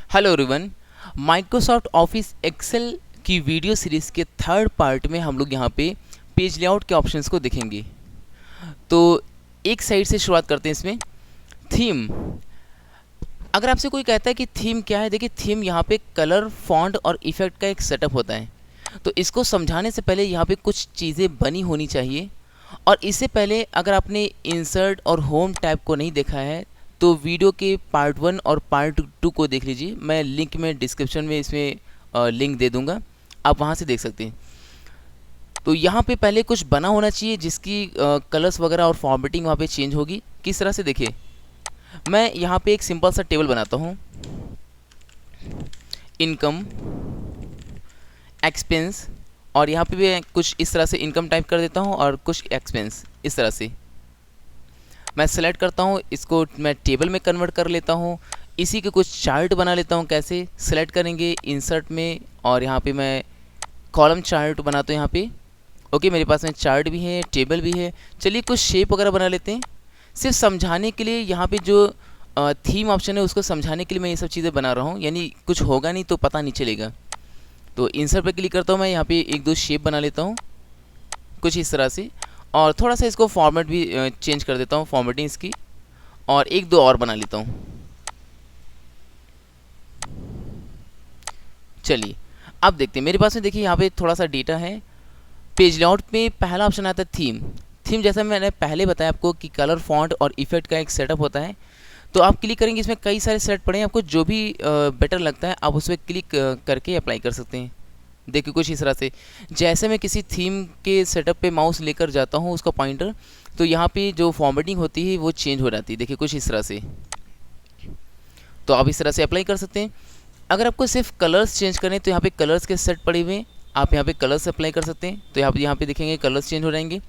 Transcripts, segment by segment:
Hello everyone. Microsoft Office Excel की video series के third part में हम लोग यहाँ पे पेज लेआउट के ऑप्शंस को देखेंगे। तो एक साइड से शुरुआत करते हैं इसमें। थीम। अगर आपसे कोई कहता है कि थीम क्या है, देखिए थीम यहाँ पे कलर, फॉन्ट और इफ़ेक्ट का एक सेटअप होता है। तो इसको समझाने से पहले यहाँ पे कुछ चीज़ें बनी होनी चाहिए। और इससे पहले अगर आपने इंसर्ट और होम टैब को नहीं देखा है तो वीडियो के पार्ट 1 और पार्ट 2 को देख लीजिए। मैं लिंक में डिस्क्रिप्शन में इसमें लिंक दे दूंगा, आप वहाँ से देख सकते हैं। तो यहाँ पे पहले कुछ बना होना चाहिए जिसकी कलर्स वगैरह और फॉर्मेटिंग वहाँ पे चेंज होगी। किस तरह से देखिए, मैं यहाँ पे एक सिंपल सा टेबल बनाता हूँ। इनकम, एक्सपेंस, और यहाँ पे भी कुछ इस तरह से इनकम टाइप कर देता हूँ और कुछ एक्सपेंस इस तरह से मैं सेलेक्ट करता हूँ। इसको मैं टेबल में कन्वर्ट कर लेता हूँ। इसी के कुछ चार्ट बना लेता हूँ। कैसे सेलेक्ट करेंगे, इंसर्ट में, और यहाँ पे मैं कॉलम चार्ट बनाता हूँ यहाँ पे। ओके, मेरे पास में चार्ट भी है, टेबल भी है। चलिए कुछ शेप वगैरह बना लेते हैं सिर्फ समझाने के लिए। यहाँ पे जो थीम ऑप्शन है उसको समझाने के लिए मैं ये सब चीज़ें बना रहा हूँ, यानी कुछ होगा नहीं तो पता नहीं चलेगा। तो इंसर्ट पे क्लिक करता हूँ, मैं यहाँ पे एक दो शेप बना लेता हूँ कुछ इस तरह से, और थोड़ा सा इसको फॉर्मेट भी चेंज कर देता हूँ, फॉर्मेटिंग इसकी, और एक दो और बना लेता हूँ। चलिए अब देखते हैं मेरे पास में। देखिए यहाँ पे थोड़ा सा डेटा है। पेज लेआउट में पहला ऑप्शन आता है थीम। थीम जैसा मैंने पहले बताया आपको कि कलर, फॉन्ट और इफेक्ट का एक सेटअप होता है। तो आप क्लिक करेंगे, इसमें कई सारे सेट पड़े हैं, आपको जो भी बेटर लगता है आप उस पर क्लिक करके अप्लाई कर सकते हैं। देखिए कुछ इस तरह से, जैसे मैं किसी थीम के सेटअप पे माउस लेकर जाता हूँ उसका पॉइंटर, तो यहाँ पे जो फॉर्मेटिंग होती है वो चेंज हो जाती है। देखिए कुछ इस तरह से। तो आप इस तरह से अप्लाई कर सकते हैं। अगर आपको सिर्फ कलर्स चेंज करें तो यहाँ पे कलर्स के सेट पड़े हुए हैं, आप यहाँ पे कलर्स अप्लाई कर सकते हैं। तो यहाँ पे देखेंगे कलर्स चेंज हो जाएंगे।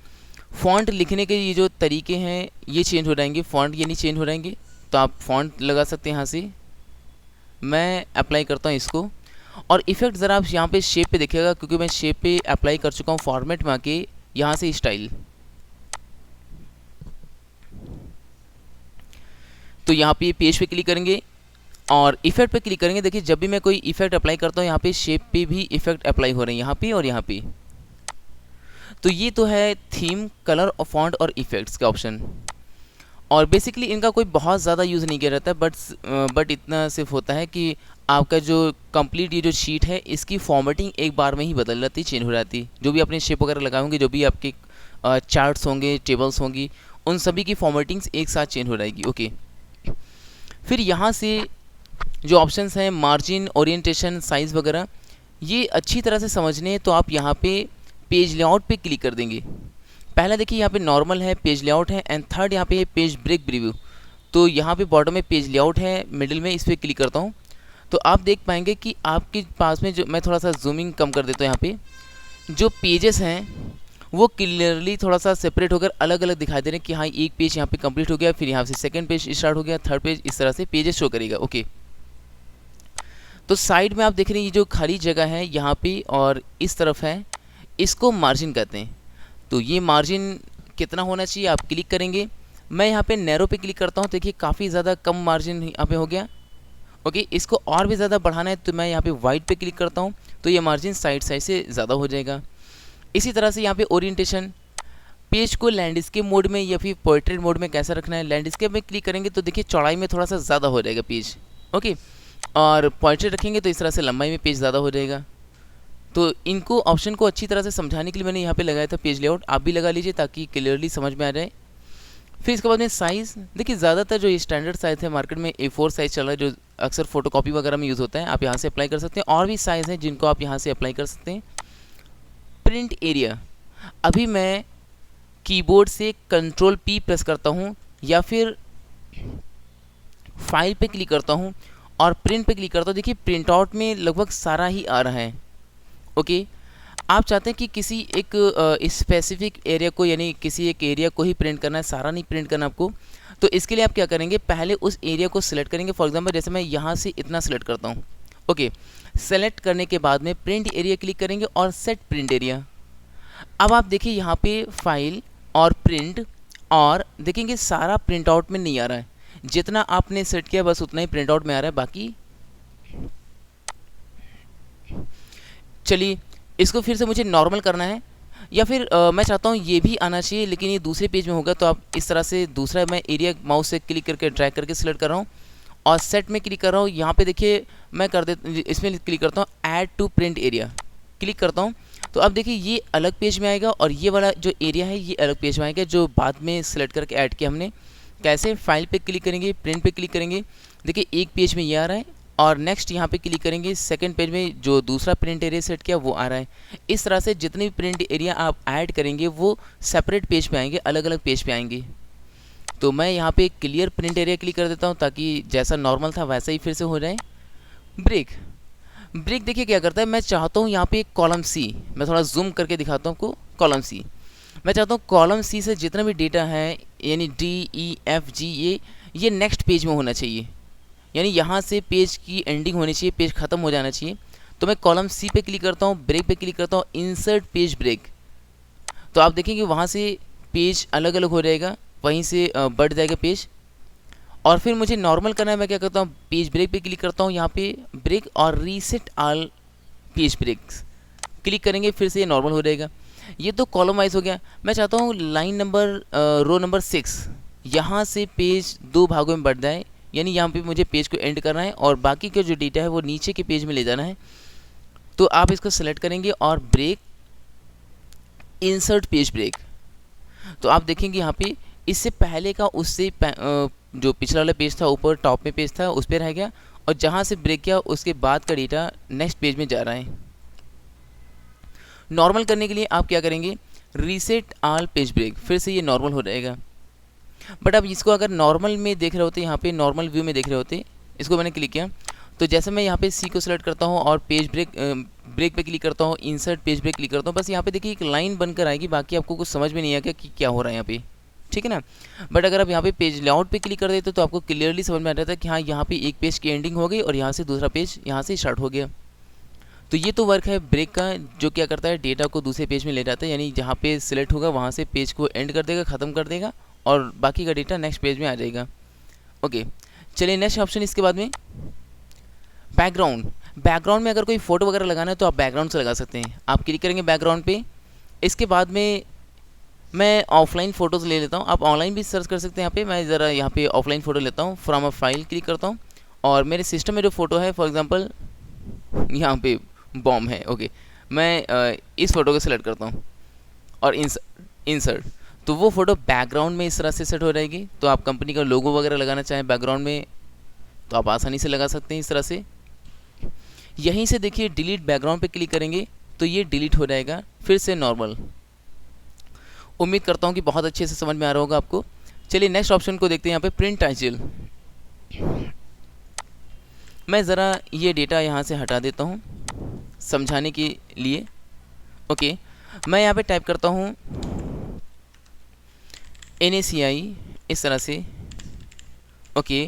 फ़ॉन्ट लिखने के ये जो तरीके हैं ये चेंज हो जाएंगे, फ़ॉन्ट ये नहीं चेंज हो जाएंगे। तो आप फ़ॉन्ट लगा सकते हैं यहाँ से। मैं अप्लाई करता हूँ इसको। और इफेक्ट ज़रा आप यहाँ पे शेप पे देखिएगा, क्योंकि मैं शेप पे अप्लाई कर चुका हूँ फॉर्मेट में आके। यहाँ से स्टाइल, तो यहाँ पे पेज पे क्लिक करेंगे और इफेक्ट पे क्लिक करेंगे। देखिए जब भी मैं कोई इफेक्ट अप्लाई करता हूँ यहाँ पे शेप पे भी इफेक्ट अप्लाई हो रहे हैं, यहाँ पे और यहाँ पे। तो ये तो है थीम, कलर और फॉन्ट और इफेक्ट्स के ऑप्शन। और बेसिकली इनका कोई बहुत ज़्यादा यूज़ नहीं किया जाता है, बट इतना सिर्फ होता है कि आपका जो कंप्लीट ये जो शीट है इसकी फॉर्मेटिंग एक बार में ही बदल जाती, चेंज हो जाती। जो भी अपने शेप वगैरह लगाए होंगे, जो भी आपके चार्ट्स होंगे, टेबल्स होंगी, उन सभी की फॉर्मेटिंग्स एक साथ चेंज हो जाएगी। ओके, फिर यहाँ से जो ऑप्शंस हैं मार्जिन, ओरिएंटेशन, साइज़ वगैरह, ये अच्छी तरह से समझने हैं तो आप यहाँ पे पेज लेआउट पे क्लिक कर देंगे। पहला देखिए यहाँ पे नॉर्मल है, पेज लेआउट है, एंड थर्ड यहाँ पे है पेज ब्रेक प्रीव्यू। तो यहाँ पे बॉटम में पेज लेआउट है, मिडिल में इस पर क्लिक करता हूँ तो आप देख पाएंगे कि आपके पास में जो, मैं थोड़ा सा जूमिंग कम कर देता हूँ, यहाँ पे जो पेजेस हैं वो क्लियरली थोड़ा सा सेपरेट होकर अलग अलग दिखाई दे रहे हैं कि हाँ एक पेज यहाँ पे कंप्लीट हो गया, फिर यहाँ से सेकंड पेज स्टार्ट हो गया, थर्ड पेज, इस तरह से पेजेस शो करेगा। ओके, तो साइड में आप देख रहे हैं ये जो खाली जगह है यहाँ पे और इस तरफ है, इसको मार्जिन कहते हैं। तो ये मार्जिन कितना होना चाहिए आप क्लिक करेंगे। मैं यहाँ पे नैरो पे क्लिक करता हूँ, देखिए काफ़ी ज़्यादा कम मार्जिन यहाँ पे हो गया। ओके, इसको और भी ज़्यादा बढ़ाना है तो मैं यहाँ पे वाइट पे क्लिक करता हूँ, तो ये मार्जिन साइड साइड से ज़्यादा हो जाएगा। इसी तरह से यहाँ पे ओरिएंटेशन, पेज को लैंडस्केप मोड में या फिर पोर्ट्रेट मोड में कैसा रखना है। लैंडस्केप में क्लिक करेंगे तो देखिए चौड़ाई में थोड़ा सा ज़्यादा हो जाएगा पेज। ओके, और पोर्ट्रेट रखेंगे तो इस तरह से लंबाई में पेज ज़्यादा हो जाएगा। तो इनको ऑप्शन को अच्छी तरह से समझाने के लिए मैंने यहाँ पे लगाया था पेज लेआउट, आप भी लगा लीजिए ताकि क्लियरली समझ में आ जाए। फिर इसके बाद में साइज़, देखिए ज़्यादातर जो स्टैंडर्ड साइज़ है मार्केट में A4 साइज़ चल रहा है, जो अक्सर फोटोकॉपी वगैरह में यूज़ होता है, आप यहाँ से अप्लाई कर सकते हैं। और भी साइज़ हैं जिनको आप यहाँ से अप्लाई कर सकते हैं। प्रिंट एरिया, अभी मैं कीबोर्ड से Ctrl+P प्रेस करता हूँ या फिर फाइल पे क्लिक करता हूँ और प्रिंट पे क्लिक करता हूँ, देखिए प्रिंट आउट में लगभग सारा ही आ रहा है। ओके, आप चाहते हैं कि किसी एक स्पेसिफिक एरिया को, यानी किसी एक एरिया को ही प्रिंट करना है, सारा नहीं प्रिंट करना आपको। तो इसके लिए आप क्या करेंगे, पहले उस एरिया को सिलेक्ट करेंगे। फॉर एग्जांपल जैसे मैं यहाँ से इतना सिलेक्ट करता हूँ। ओके, सेलेक्ट करने के बाद में प्रिंट एरिया क्लिक करेंगे और सेट प्रिंट एरिया। अब आप देखिए यहाँ पे फाइल और प्रिंट, और देखेंगे सारा प्रिंट आउट में नहीं आ रहा है। जितना आपने सेट किया बस उतना ही प्रिंट आउट में आ रहा है, बाकी चलिए इसको फिर से मुझे नॉर्मल करना है, या फिर मैं चाहता हूँ ये भी आना चाहिए लेकिन ये दूसरे पेज में होगा, तो आप इस तरह से दूसरा मैं एरिया माउस से क्लिक करके ड्रैग करके सिलेक्ट कर रहा हूँ और सेट में क्लिक कर रहा हूँ। यहाँ पे देखिए मैं कर दे इसमें क्लिक करता हूँ add to print area, click करता हूँ। तो अब देखिए ये अलग पेज में आएगा और ये वाला जो एरिया है ये अलग पेज में आएगा, जो बाद में सिलेक्ट करके ऐड किया हमने। कैसे, फाइल पे क्लिक करेंगे, प्रिंट पे क्लिक करेंगे, देखिए एक पेज में ये आ रहा है और नेक्स्ट यहाँ पे क्लिक करेंगे, सेकंड पेज में जो दूसरा प्रिंट एरिया सेट किया वो आ रहा है। इस तरह से जितने भी प्रिंट एरिया आप ऐड करेंगे वो सेपरेट पेज पे आएंगे, अलग अलग पेज पे आएंगे। तो मैं यहाँ पे क्लियर प्रिंट एरिया क्लिक कर देता हूँ ताकि जैसा नॉर्मल था वैसा ही फिर से हो जाए। ब्रेक देखिए क्या करता है, मैं चाहता हूँ यहाँ पे कॉलम सी, मैं थोड़ा जूम करके दिखाता हूँ आपको। कॉलम सी, मैं चाहता हूँ कॉलम सी से जितना भी डेटा है यानी DEFG ये नेक्स्ट पेज में होना चाहिए, यानी यहाँ से पेज की एंडिंग होनी चाहिए, पेज ख़त्म हो जाना चाहिए। तो मैं कॉलम सी पे क्लिक करता हूँ, ब्रेक पे क्लिक करता हूँ, इंसर्ट पेज ब्रेक। तो आप देखेंगे वहाँ से पेज अलग अलग हो जाएगा, वहीं से बढ़ जाएगा पेज। और फिर मुझे नॉर्मल करना है, मैं क्या करता हूँ पेज ब्रेक पे क्लिक करता हूँ, यहाँ पे ब्रेक और reset all page breaks click करेंगे, फिर से ये नॉर्मल हो जाएगा। ये तो कॉलम वाइज हो गया। मैं चाहता हूँ लाइन नंबर रो नंबर 6 यहाँ से पेज 2 भागों में बढ़ जाए, यानी यहाँ पे मुझे पेज को एंड करना है और बाकी का जो डेटा है वो नीचे के पेज में ले जाना है। तो आप इसको सेलेक्ट करेंगे और ब्रेक, इंसर्ट पेज ब्रेक। तो आप देखेंगे यहाँ पे इससे पहले का उससे जो पिछला वाला पेज था ऊपर टॉप में पेज था उस पर रह गया, और जहाँ से ब्रेक किया उसके बाद का डेटा नेक्स्ट पेज में जा रहा है। नॉर्मल करने के लिए आप क्या करेंगे, रीसेट ऑल पेज ब्रेक, फिर से ये नॉर्मल हो जाएगा। बट अब इसको अगर नॉर्मल में देख रहे होते, यहाँ पे नॉर्मल व्यू में देख रहे होते, इसको मैंने क्लिक किया तो जैसे मैं यहाँ पे सी को सिलेक्ट करता हूँ और पेज ब्रेक पे क्लिक करता हूँ, इंसर्ट पेज ब्रेक क्लिक करता हूँ, बस यहाँ पे देखिए एक लाइन बनकर आएगी, बाकी आपको कुछ समझ में नहीं आएगा कि क्या हो रहा है यहाँ पे, ठीक है ना। बट अगर आप यहाँ पे पेज लेआउट पे क्लिक कर देते तो आपको क्लियरली समझ में आ जाता है कि हाँ यहाँ पे एक पेज की एंडिंग हो गई और यहाँ से दूसरा पेज यहाँ से स्टार्ट हो गया। तो ये तो वर्क है ब्रेक का, जो क्या करता है डेटा को दूसरे पेज में ले जाता है, यानी जहाँ पे सिलेक्ट होगा वहाँ से पेज को एंड कर देगा, ख़त्म कर देगा और बाकी का डेटा नेक्स्ट पेज में आ जाएगा। ओके, चलिए नेक्स्ट ऑप्शन इसके बाद में बैकग्राउंड में अगर कोई फोटो वगैरह लगाना है तो आप बैकग्राउंड से लगा सकते हैं। आप क्लिक करेंगे बैकग्राउंड पे, इसके बाद में मैं ऑफलाइन फ़ोटोज़ ले लेता हूँ, आप ऑनलाइन भी सर्च कर सकते हैं। यहाँ पे मैं ज़रा यहाँ पे ऑफलाइन फ़ोटो लेता हूँ, फ्रॉम अ फाइल क्लिक करता हूँ और मेरे सिस्टम में जो फ़ोटो है फॉर एग्जांपल यहाँ पे बॉम्ब है। ओके, मैं इस फ़ोटो को सिलेक्ट करता हूँ और इंसर्ट, तो वो फ़ोटो बैकग्राउंड में इस तरह से सेट हो जाएगी। तो आप कंपनी का लोगो वगैरह लगाना चाहें बैकग्राउंड में तो आप आसानी से लगा सकते हैं इस तरह से। यहीं से देखिए डिलीट बैकग्राउंड पे क्लिक करेंगे तो ये डिलीट हो जाएगा, फिर से नॉर्मल। उम्मीद करता हूँ कि बहुत अच्छे से समझ में आ रहा होगा आपको। चलिए नेक्स्ट ऑप्शन को देखते हैं, यहाँ पे प्रिंट टाइटल। मैं ज़रा ये डेटा यहाँ से हटा देता हूँ समझाने के लिए। ओके, मैं यहाँ पे टाइप करता हूँ NACI इस तरह से। ओके,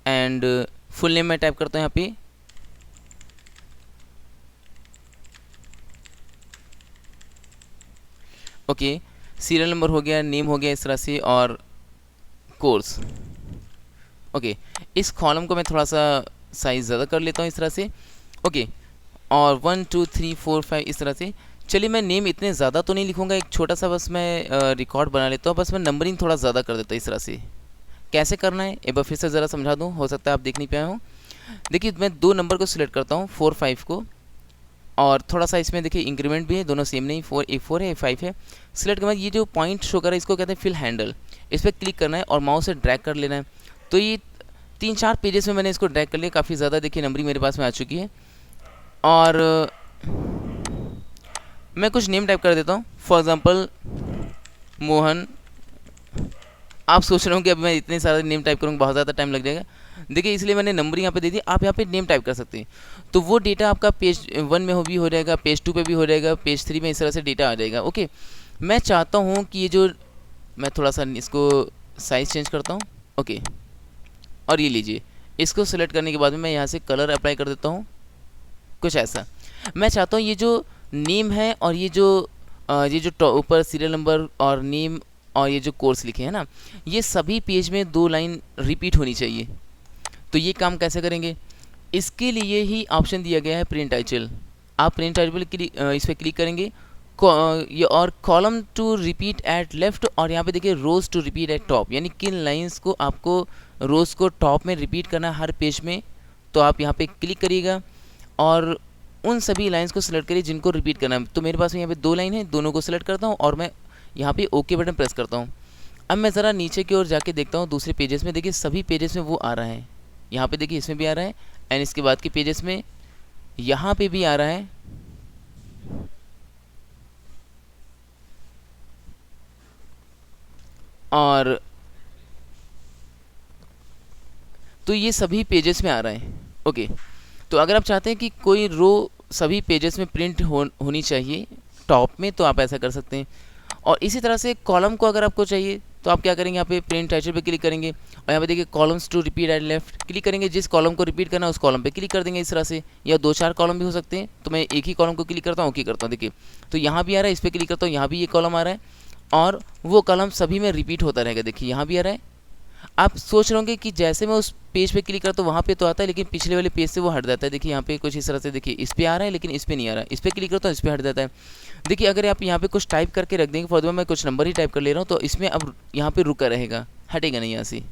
एंड फुल नेम मैं टाइप करता हूँ यहाँ पे ओके, सीरियल नंबर हो गया, नेम हो गया इस तरह से, और कोर्स। ओके, इस कॉलम को मैं थोड़ा सा साइज़ ज़्यादा कर लेता हूँ इस तरह से। ओके, और 1 2 3 4 5 इस तरह से। चलिए मैं नेम इतने ज़्यादा तो नहीं लिखूँगा, एक छोटा सा बस मैं रिकॉर्ड बना लेता हूँ, बस मैं नंबरिंग थोड़ा ज़्यादा कर देता हूँ इस तरह से। कैसे करना है एक बार फिर से ज़रा समझा दूँ, हो सकता है आप देख नहीं पाए हों। देखिए मैं 2 नंबर को सिलेक्ट करता हूँ, 4 5 को, और थोड़ा सा इसमें देखिए इंक्रीमेंट भी है, दोनों सेम नहीं, 4 है 5 है। सिलेक्ट करना, ये जो पॉइंट शो कर रहा है इसको कहते हैं फिल हैंडल, इस पर क्लिक करना है और माउस से ड्रैग कर लेना है। तो ये 3-4 पेजेस में मैंने इसको ड्रैग कर लिया, काफ़ी ज़्यादा देखिए नंबरिंग मेरे पास में आ चुकी है। और मैं कुछ नेम टाइप कर देता हूँ, फॉर एग्ज़ाम्पल मोहन। आप सोच रहे हो कि अब मैं इतने सारे नेम टाइप करूँगा बहुत ज़्यादा टाइम लग जाएगा, देखिए इसलिए मैंने नंबर यहाँ पे दे दी। आप यहाँ पे नेम टाइप कर सकते हैं, तो वो डेटा आपका पेज 1 में भी हो जाएगा, पेज 2 पे भी हो जाएगा, पेज 3 में इस तरह से डेटा आ जाएगा। ओके, मैं चाहता हूँ कि ये जो मैं थोड़ा सा इसको साइज़ चेंज करता हूँ। ओके, और ये लीजिए, इसको सेलेक्ट करने के बाद में मैं यहाँ से कलर अप्लाई कर देता हूँ कुछ ऐसा। मैं चाहता हूँ ये जो नेम है और ये जो ऊपर सीरियल नंबर और नेम और ये जो कोर्स लिखे हैं ना, ये सभी पेज में 2 लाइन रिपीट होनी चाहिए। तो ये काम कैसे करेंगे, इसके लिए ही ऑप्शन दिया गया है प्रिंट टाइटल। आप प्रिंट टाइटल इस पर क्लिक करेंगे ये और column to repeat at left, और यहाँ पे देखिए rows to repeat at top, यानी किन लाइंस को आपको रोज को टॉप में रिपीट करना है हर पेज में। तो आप यहाँ पे क्लिक करिएगा और उन सभी लाइंस को सिलेक्ट करिए जिनको रिपीट करना है। तो मेरे पास में यहाँ पे 2 लाइन है, दोनों को सिलेक्ट करता हूँ और मैं यहाँ पे ओके बटन प्रेस करता हूँ। अब मैं ज़रा नीचे की ओर जाके देखता हूँ दूसरे पेजेस में, देखिए सभी पेजेस में वो आ रहा है। यहाँ पे देखिए इसमें भी आ रहा है एंड इसके बाद के पेजेस में यहाँ पे भी आ रहा है। और तो ये सभी पेजेस में आ रहा है। ओके, तो अगर आप चाहते हैं कि कोई रो सभी पेजेस में प्रिंट होनी चाहिए टॉप में, तो आप ऐसा कर सकते हैं। और इसी तरह से कॉलम को अगर आपको चाहिए तो आप क्या करेंगे, यहाँ पे प्रिंट टाइटल पे क्लिक करेंगे और यहाँ पे देखिए columns to repeat at left click करेंगे। जिस कॉलम को रिपीट करना है उस कॉलम पे क्लिक कर देंगे इस तरह से, या 2-4 कॉलम भी हो सकते हैं। तो मैं एक ही कॉलम को क्लिक करता हूँ, ओके करता हूँ। देखिए तो यहाँ भी आ रहा है, इस पर क्लिक करता हूँ, यहाँ भी ये कॉलम आ रहा है और वो कॉलम सभी में रिपीट होता रहेगा। देखिए यहाँ भी आ रहा है। आप सोच रहे होंगे कि जैसे मैं उस पेज पे क्लिक करता हूँ वहाँ पे तो आता है, लेकिन पिछले वाले पेज से वो हट जाता है। देखिए यहाँ पे कुछ इस तरह से, देखिए इस पे आ रहा है लेकिन इस पे नहीं आ रहा है, इस पे क्लिक करता हूँ इस पे हट जाता है। देखिए अगर आप यहाँ पे कुछ टाइप करके रख देंगे, फॉर एग्जाम्पल मैं कुछ नंबर ही टाइप कर ले रहा हूँ, तो इसमें अब यहाँ पे रुका रहेगा, हटेगा नहीं यहाँ से।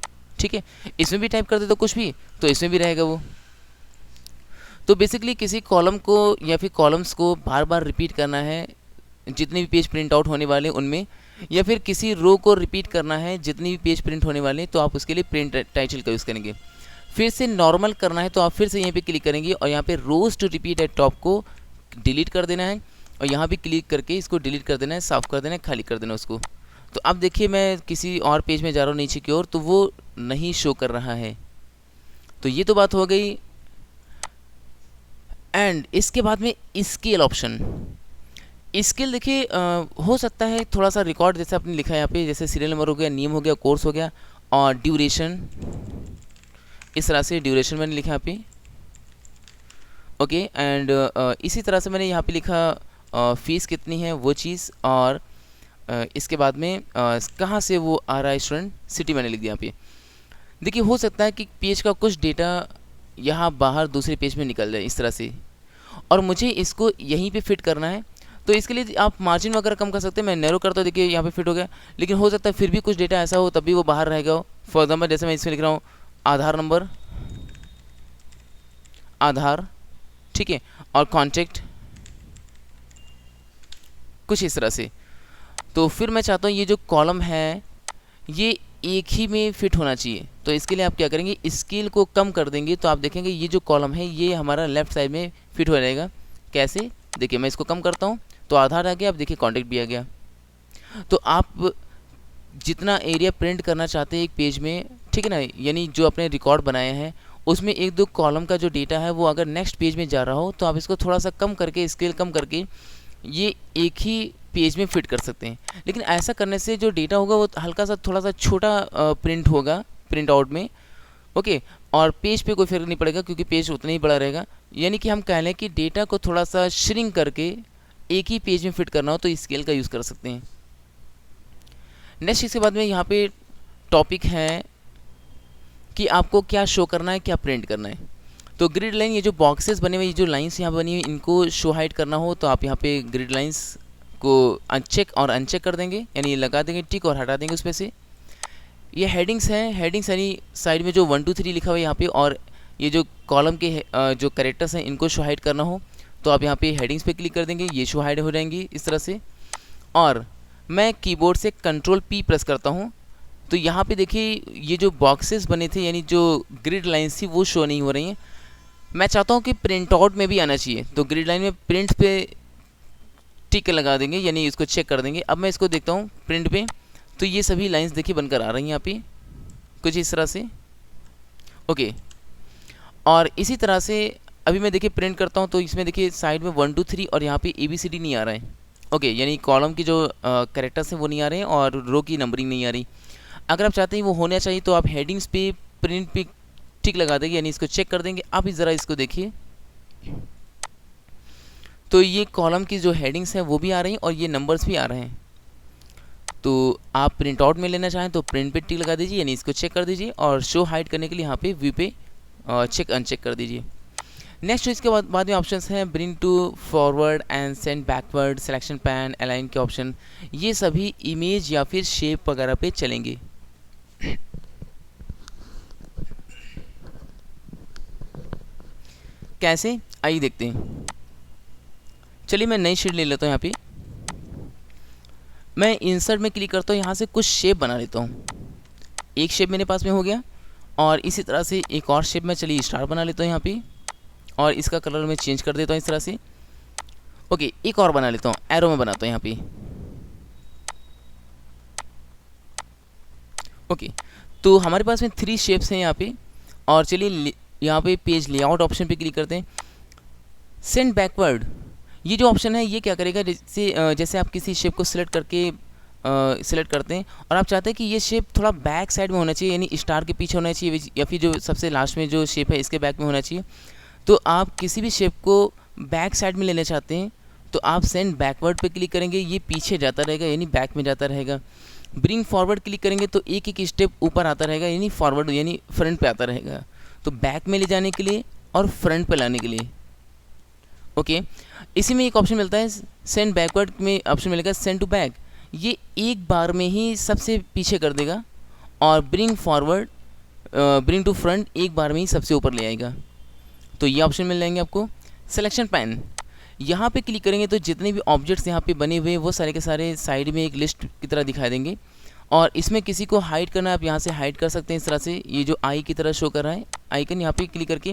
ठीक है, इसमें भी टाइप कर दे तो कुछ भी, तो इसमें भी रहेगा वो। तो बेसिकली किसी कॉलम को या फिर कॉलम्स को बार बार रिपीट करना है जितने भी पेज प्रिंट आउट होने वाले उनमें, या फिर किसी रो को रिपीट करना है जितनी भी पेज प्रिंट होने वाले, तो आप उसके लिए प्रिंट टाइटल का यूज़ करेंगे। फिर से नॉर्मल करना है तो आप फिर से यहीं पे क्लिक करेंगे और यहाँ पे रोज टू रिपीट एट टॉप को डिलीट कर देना है और यहाँ भी क्लिक करके इसको डिलीट कर देना है, साफ़ कर देना है, खाली कर देना उसको। तो अब देखिए मैं किसी और पेज में जा रहा हूँ नीचे की ओर, तो वो नहीं शो कर रहा है। तो ये तो बात हो गई। एंड इसके बाद में स्केल ऑप्शन। स्केल देखिए हो सकता है थोड़ा सा रिकॉर्ड जैसे आपने लिखा है यहाँ पे, जैसे सीरियल नंबर हो गया, नेम हो गया, कोर्स हो गया और ड्यूरेशन, इस तरह से ड्यूरेशन मैंने लिखा यहाँ पे। ओके, एंड इसी तरह से मैंने यहाँ पे लिखा फीस कितनी है वो चीज़, और इसके बाद में कहाँ से वो आ रहा है स्टूडेंट, सिटी मैंने लिख दिया यहाँ पे। देखिए हो सकता है कि पेज का कुछ डेटा यहाँ बाहर दूसरे पेज में निकल जाए इस तरह से, और मुझे इसको यहीं पे फिट करना है। तो इसके लिए आप मार्जिन वगैरह कम कर सकते हैं। मैं नैरो करता हूँ, देखिए यहाँ पे फिट हो गया, लेकिन हो सकता है फिर भी कुछ डेटा ऐसा हो तब भी वो बाहर रहेगा हो। फॉर एग्जाम्पल जैसे मैं इसमें लिख रहा हूँ आधार नंबर, आधार, ठीक है, और कॉन्टैक्ट, कुछ इस तरह से। तो फिर मैं चाहता हूँ ये जो कॉलम है ये एक ही में फिट होना चाहिए। तो इसके लिए आप क्या करेंगे, स्केल को कम कर देंगे तो आप देखेंगे ये जो कॉलम है ये हमारा लेफ्ट साइड में फिट हो जाएगा। कैसे, देखिए मैं इसको कम करता हूँ तो आधार आ गया, अब देखिए कॉन्टैक्ट भी आ गया। तो आप जितना एरिया प्रिंट करना चाहते हैं एक पेज में, ठीक है ना, यानी जो आपने रिकॉर्ड बनाया है उसमें 1-2 कॉलम का जो डेटा है वो अगर नेक्स्ट पेज में जा रहा हो तो आप इसको थोड़ा सा कम करके, स्केल कम करके ये एक ही पेज में फिट कर सकते हैं। लेकिन ऐसा करने से जो डेटा होगा वो हल्का सा थोड़ा सा छोटा प्रिंट होगा प्रिंट आउट में। ओके, और पेज पे कोई फर्क नहीं पड़ेगा क्योंकि पेज उतना ही बड़ा रहेगा। यानी कि हम कह लें कि डेटा को थोड़ा सा श्रिंक करके एक ही पेज में फिट करना हो तो स्केल का यूज़ कर सकते हैं। नेक्स्ट इसके बाद में यहाँ पे टॉपिक है कि आपको क्या शो करना है, क्या प्रिंट करना है। तो ग्रिड लाइन, ये जो बॉक्सेस बने हुए, ये जो लाइंस यहाँ बनी हुई, इनको शो हाइड करना हो तो आप यहाँ पे ग्रिड लाइंस को अनचेक और अनचेक कर देंगे, यानी लगा देंगे टिक और हटा देंगे उसमें से। ये हेडिंग्स हैं, हेडिंग्स यानी साइड में जो 1 2 3 लिखा हुआ है यहाँ पे, और ये जो कॉलम के जो कैरेक्टर्स हैं इनको शो हाइड करना हो तो आप यहाँ पे हेडिंग्स पे क्लिक कर देंगे, ये शो हाइड हो जाएंगी इस तरह से। और मैं कीबोर्ड से Ctrl+P प्रेस करता हूँ तो यहाँ पे देखिए ये जो बॉक्सेस बने थे यानी जो ग्रिड लाइन्स थी वो शो नहीं हो रही हैं। मैं चाहता हूँ कि प्रिंट आउट में भी आना चाहिए, तो ग्रिड लाइन में प्रिंट पे टिक लगा देंगे, यानी इसको चेक कर देंगे। अब मैं इसको देखता हूँ प्रिंट पे, तो ये सभी लाइंस देखिए बनकर आ रही हैं यहाँ पे कुछ इस तरह से। ओके, और इसी तरह से अभी मैं देखिए प्रिंट करता हूँ तो इसमें देखिए साइड में 1 2 3 और यहाँ पे ABCD नहीं आ रहा है। ओके, यानी कॉलम की जो कैरेक्टर्स हैं वो नहीं आ रहे हैं और रो की नंबरिंग नहीं आ रही। अगर आप चाहते हैं वो होना चाहिए तो आप हेडिंग्स पे प्रिंट पे टिक लगा देंगे, यानी इसको चेक कर देंगे। आप ज़रा इसको देखिए तो ये कॉलम की जो हेडिंग्स हैं वो भी आ रही हैं और ये नंबर्स भी आ रहे हैं। तो आप प्रिंट आउट में लेना चाहें तो प्रिंट पे टिक लगा दीजिए, यानी इसको चेक कर दीजिए, और शो हाइड करने के लिए यहाँ पे व्यू पे चेक अनचेक कर दीजिए। नेक्स्ट इसके बाद में ऑप्शंस हैं bring to forward and send backward, selection pane, align के ऑप्शन, ये सभी इमेज या फिर शेप वगैरह पे चलेंगे। कैसे, आइए देखते हैं। चलिए मैं नई शीट ले लेता हूँ। यहाँ पे मैं इंसर्ट में क्लिक करता हूँ, यहाँ से कुछ शेप बना लेता हूँ। एक शेप मेरे पास में हो गया, और इसी तरह से एक और शेप में, चलिए स्टार बना लेता हूँ यहाँ पे, और इसका कलर मैं चेंज कर देता हूँ इस तरह से। ओके, एक और बना लेता हूँ, एरो में बनाता हूँ यहाँ पे। ओके, तो हमारे पास में 3 शेप्स हैं यहाँ पे, और चलिए यहाँ पे पेज लेआउट ऑप्शन पे क्लिक करते हैं। सेंड बैकवर्ड, ये जो ऑप्शन है ये क्या करेगा, जैसे आप किसी शेप को सिलेक्ट करते हैं और आप चाहते हैं कि ये शेप थोड़ा बैक साइड में होना चाहिए, यानी स्टार के पीछे होना चाहिए, या फिर जो सबसे लास्ट में जो शेप है इसके बैक में होना चाहिए। तो आप किसी भी शेप को बैक साइड में लेना चाहते हैं तो आप सेंड बैकवर्ड पे क्लिक करेंगे, ये पीछे जाता रहेगा यानी बैक में जाता रहेगा। ब्रिंग फॉरवर्ड क्लिक करेंगे तो एक एक स्टेप ऊपर आता रहेगा, यानी फॉरवर्ड यानी फ्रंट पे आता रहेगा। तो बैक में ले जाने के लिए और फ्रंट पे लाने के लिए। ओके, इसी में एक ऑप्शन मिलता है सेंड बैकवर्ड में, ऑप्शन मिलेगा सेंड टू बैक, ये एक बार में ही सबसे पीछे कर देगा, और bring forward bring to front एक बार में ही सबसे ऊपर ले आएगा। तो ये ऑप्शन मिल जाएंगे आपको। सिलेक्शन पैन, यहाँ पे क्लिक करेंगे तो जितने भी ऑब्जेक्ट्स यहाँ पे बने हुए वो सारे के सारे साइड में एक लिस्ट की तरह दिखाई देंगे, और इसमें किसी को हाइड करना है आप यहाँ से हाइड कर सकते हैं इस तरह से। ये जो आई की तरह शो कर रहा है आइकन, यहाँ पे क्लिक करके,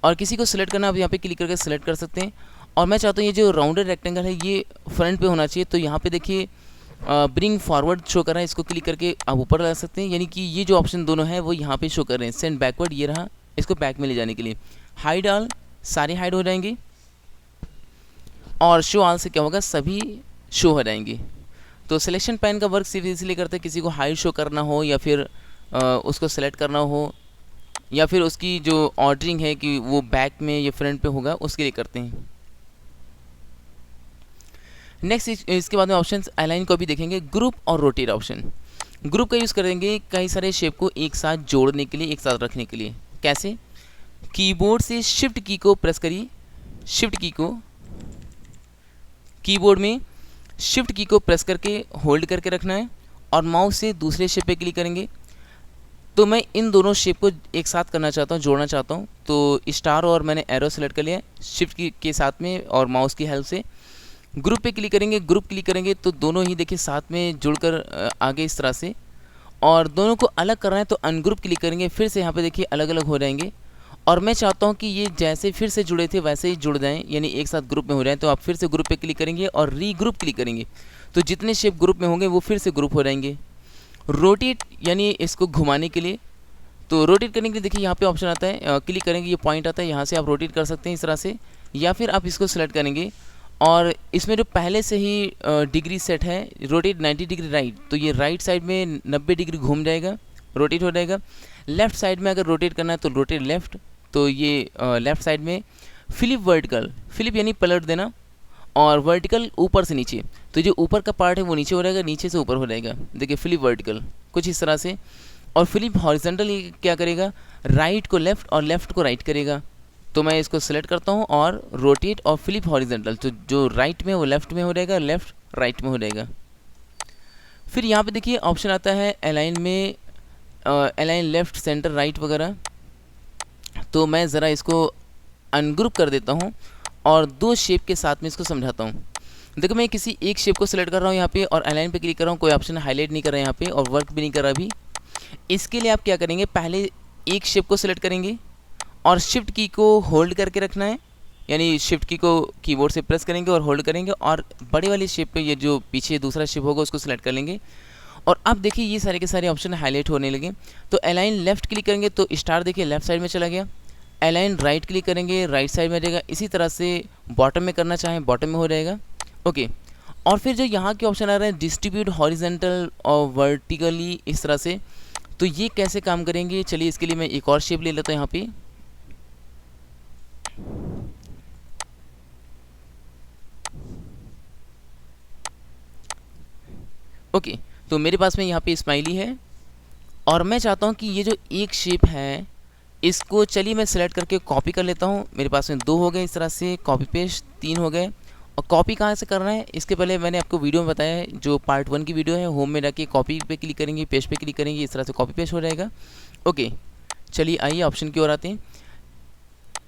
और किसी को सिलेक्ट करना आप यहाँ पे क्लिक करके सिलेक्ट कर सकते हैं। और मैं चाहता हूँ ये जो राउंडेड रेक्टेंगल है ये फ्रंट पे होना चाहिए, तो यहाँ पे देखिए ब्रिंग फॉरवर्ड शो कर रहा है, इसको क्लिक करके आप ऊपर ला सकते हैं, यानी कि ये जो ऑप्शन दोनों है वो यहाँ पे शो कर रहे हैं। सेंड बैकवर्ड ये रहा, इसको बैक में ले जाने के लिए। हाइड ऑल, सारे हाइड हो जाएंगे, और शो ऑल से क्या होगा, सभी शो हो जाएंगे। तो सिलेक्शन पैन का वर्क सिर्फ इसलिए करते हैं किसी को हाइड शो करना हो, या फिर उसको सेलेक्ट करना हो, या फिर उसकी जो ऑर्डरिंग है कि वो बैक में या फ्रंट पे होगा, उसके लिए करते हैं। नेक्स्ट इसके बाद में ऑप्शन अलाइन को भी देखेंगे। ग्रुप और रोटेट ऑप्शन, ग्रुप का यूज़ करेंगे कई सारे शेप को एक साथ जोड़ने के लिए, एक साथ रखने के लिए। कैसे, कीबोर्ड से शिफ्ट की को प्रेस करिए, शिफ्ट की को कीबोर्ड में शिफ्ट की को प्रेस करके होल्ड करके रखना है, और माउस से दूसरे शेप पे क्लिक करेंगे। तो मैं इन दोनों शेप को एक साथ करना चाहता हूँ, जोड़ना चाहता हूँ, तो स्टार और मैंने एरो सेलेक्ट कर लिया शिफ्ट की के साथ में और माउस की हेल्प से। ग्रुप पे क्लिक करेंगे, ग्रुप क्लिक करेंगे तो दोनों ही देखिए साथ में जुड़कर आगे इस तरह से, और दोनों को अलग करना है तो अनग्रुप क्लिक करेंगे, फिर से यहाँ पे देखिए अलग अलग हो जाएंगे। और मैं चाहता हूँ कि ये जैसे फिर से जुड़े थे वैसे ही जुड़ जाएं, यानी एक साथ ग्रुप में हो जाएं, तो आप फिर से ग्रुप पे क्लिक करेंगे और रीग्रुप क्लिक करेंगे, तो जितने शेप ग्रुप में होंगे वो फिर से ग्रुप हो जाएंगे। रोटेट यानी इसको घुमाने के लिए, तो रोटेट करने के लिए देखिए यहाँ पे ऑप्शन आता है, क्लिक करेंगे ये पॉइंट आता है, यहाँ से आप रोटेट कर सकते हैं इस तरह से, या फिर आप इसको सेलेक्ट करेंगे और इसमें जो पहले से ही डिग्री सेट है रोटेट 90 डिग्री राइट, तो ये राइट साइड में 90 डिग्री घूम जाएगा, रोटेट हो जाएगा। लेफ़्ट साइड में अगर रोटेट करना है तो रोटेट लेफ़्ट, तो ये लेफ़्ट साइड में। फ्लिप वर्टिकल, फ्लिप यानी पलट देना, और वर्टिकल ऊपर से नीचे, तो जो ऊपर का पार्ट है वो नीचे हो जाएगा, नीचे से ऊपर हो जाएगा, देखिए फ्लिप वर्टिकल कुछ इस तरह से। और फ्लिप हॉरिजॉन्टल ये क्या करेगा, राइट को लेफ़्ट और लेफ़्ट को राइट करेगा। तो मैं इसको सेलेक्ट करता हूँ और रोटेट और फ्लिप हॉरिजॉन्टल, तो जो राइट में वो लेफ़्ट में हो जाएगा, लेफ़्ट राइट में हो जाएगा। फिर यहाँ पे देखिए ऑप्शन आता है अलाइन में, अलाइन लेफ़्ट सेंटर राइट वगैरह, तो मैं ज़रा इसको अनग्रुप कर देता हूँ और 2 शेप के साथ में इसको समझाता हूँ। देखो मैं किसी एक शेप को सिलेक्ट कर रहा हूँ यहाँ पे और अलाइन पे क्लिक कर रहा हूँ, कोई ऑप्शन हाईलाइट नहीं कर रहा है यहाँ पे और वर्क भी नहीं कर रहा अभी। इसके लिए आप क्या करेंगे, पहले एक शेप को सिलेक्ट करेंगे और शिफ्ट की को होल्ड करके रखना है, यानी शिफ्ट की को कीबोर्ड से प्रेस करेंगे और होल्ड करेंगे, और बड़े वाली शेप पे ये जो पीछे दूसरा शेप होगा उसको सिलेक्ट कर लेंगे। और अब देखिए ये सारे के सारे ऑप्शन हाईलाइट होने लगे। तो अलाइन लेफ्ट क्लिक करेंगे तो स्टार देखिए लेफ्ट साइड में चला गया, अलाइन राइट क्लिक करेंगे राइट साइड में आ जाएगा, इसी तरह से बॉटम में करना चाहें बॉटम में हो जाएगा। ओके, और फिर जो यहाँ के ऑप्शन आ रहे हैं डिस्ट्रीब्यूट हॉरिजॉन्टल और वर्टिकली इस तरह से, तो ये कैसे काम करेंगे, चलिए इसके लिए मैं एक और शेप ले लेता हूँ यहाँ पे। ओके, तो मेरे पास में यहाँ पे स्माइली है और मैं चाहता हूँ कि ये जो एक शेप है इसको चलिए मैं सिलेक्ट करके कॉपी कर लेता हूँ। मेरे पास में 2 हो गए, इस तरह से कॉपी पेस्ट 3 हो गए। और कॉपी कहाँ से करना है, इसके पहले मैंने आपको वीडियो में बताया है, जो पार्ट 1 की वीडियो है। होम में जाके कॉपी पे क्लिक करेंगे, पेस्ट पे क्लिक करेंगे, इस तरह से कॉपी पेस्ट हो जाएगा। ओके, चलिए आइए ऑप्शन की ओर आते हैं।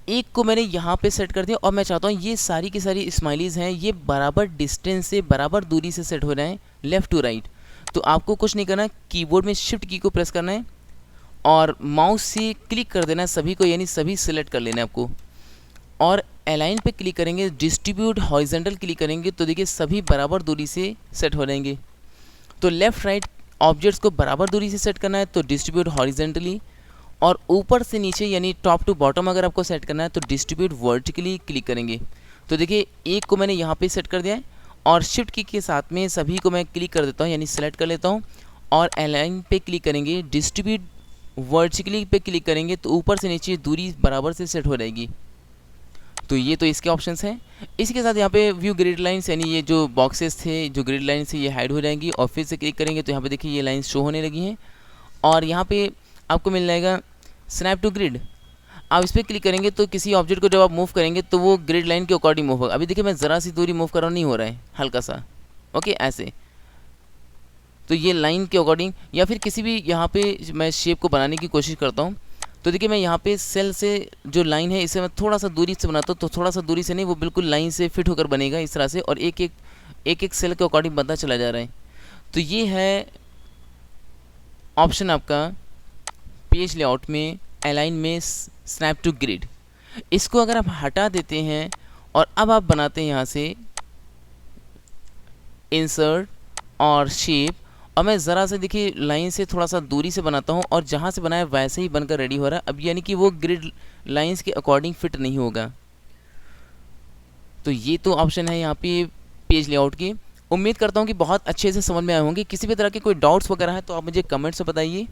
एक को मैंने यहाँ पे सेट कर दिया और मैं चाहता हूँ ये सारी की सारी स्माइलीज़ हैं ये बराबर डिस्टेंस से, बराबर दूरी से सेट हो रहे हैं, लेफ़्ट टू राइट। तो आपको कुछ नहीं करना, कीबोर्ड में शिफ्ट की को प्रेस करना है और माउस से क्लिक कर देना है सभी को, यानी सभी सिलेक्ट कर लेना है आपको। और अलाइन पे क्लिक करेंगे, डिस्ट्रीब्यूट हॉरिजॉन्टल क्लिक करेंगे तो देखिए सभी बराबर दूरी से सेट हो जाएंगे। तो लेफ़्ट राइट ऑब्जेक्ट्स को बराबर दूरी से सेट करना है तो डिस्ट्रीब्यूट हॉरिजॉन्टली, और ऊपर से नीचे यानी टॉप टू बॉटम अगर आपको सेट करना है तो डिस्ट्रीब्यूट वर्टिकली क्लिक करेंगे। तो देखिए एक को मैंने यहाँ पे सेट कर दिया है और शिफ्ट की के साथ में सभी को मैं क्लिक कर देता हूँ, यानी सेलेक्ट कर लेता हूँ और अलाइन पे क्लिक करेंगे, डिस्ट्रीब्यूट वर्टिकली पे क्लिक करेंगे तो ऊपर से नीचे दूरी बराबर से सेट हो जाएगी। तो ये तो इसके ऑप्शंस हैं। इसी के साथ यहाँ पे व्यू ग्रिड लाइंस, यानी ये जो बॉक्सेस थे, जो ग्रिड लाइंस है ये हाइड हो जाएंगी और फिर से क्लिक करेंगे तो यहाँ पे देखिए ये लाइंस शो होने लगी हैं। और यहाँ पे आपको मिल जाएगा स्नैप टू ग्रिड। आप इस पर क्लिक करेंगे तो किसी ऑब्जेक्ट को जब आप मूव करेंगे तो वो ग्रिड लाइन के अकॉर्डिंग मूव होगा। अभी देखिए मैं ज़रा सी दूरी मूव कर रहा हूँ, नहीं हो रहा है, हल्का सा, ओके ऐसे। तो ये लाइन के अकॉर्डिंग, या फिर किसी भी यहाँ पे मैं शेप को बनाने की कोशिश करता हूँ तो देखिए मैं यहाँ पे सेल से जो लाइन है इसे मैं थोड़ा सा दूरी से बनाता हूँ, तो थोड़ा सा दूरी से नहीं, वो बिल्कुल लाइन से फिट होकर बनेगा इस तरह से, और एक एक सेल के अकॉर्डिंग बनता चला जा रहा है। तो ये है ऑप्शन आपका पेज लेआउट में, अलाइन में, स्नैप टू ग्रिड। इसको अगर आप हटा देते हैं और अब आप बनाते हैं यहाँ से इंसर्ट और शेप, और मैं ज़रा से देखिए लाइन से थोड़ा सा दूरी से बनाता हूँ और जहाँ से बनाया वैसे ही बनकर रेडी हो रहा है। अब यानी कि वो ग्रिड लाइंस के अकॉर्डिंग फिट नहीं होगा। तो ये तो ऑप्शन है यहाँ पे पेज लेआउट की। उम्मीद करता हूँ कि बहुत अच्छे से समझ में आए होंगे। किसी भी तरह के कोई डाउट्स वगैरह है तो आप मुझे कमेंट्स में बताइए।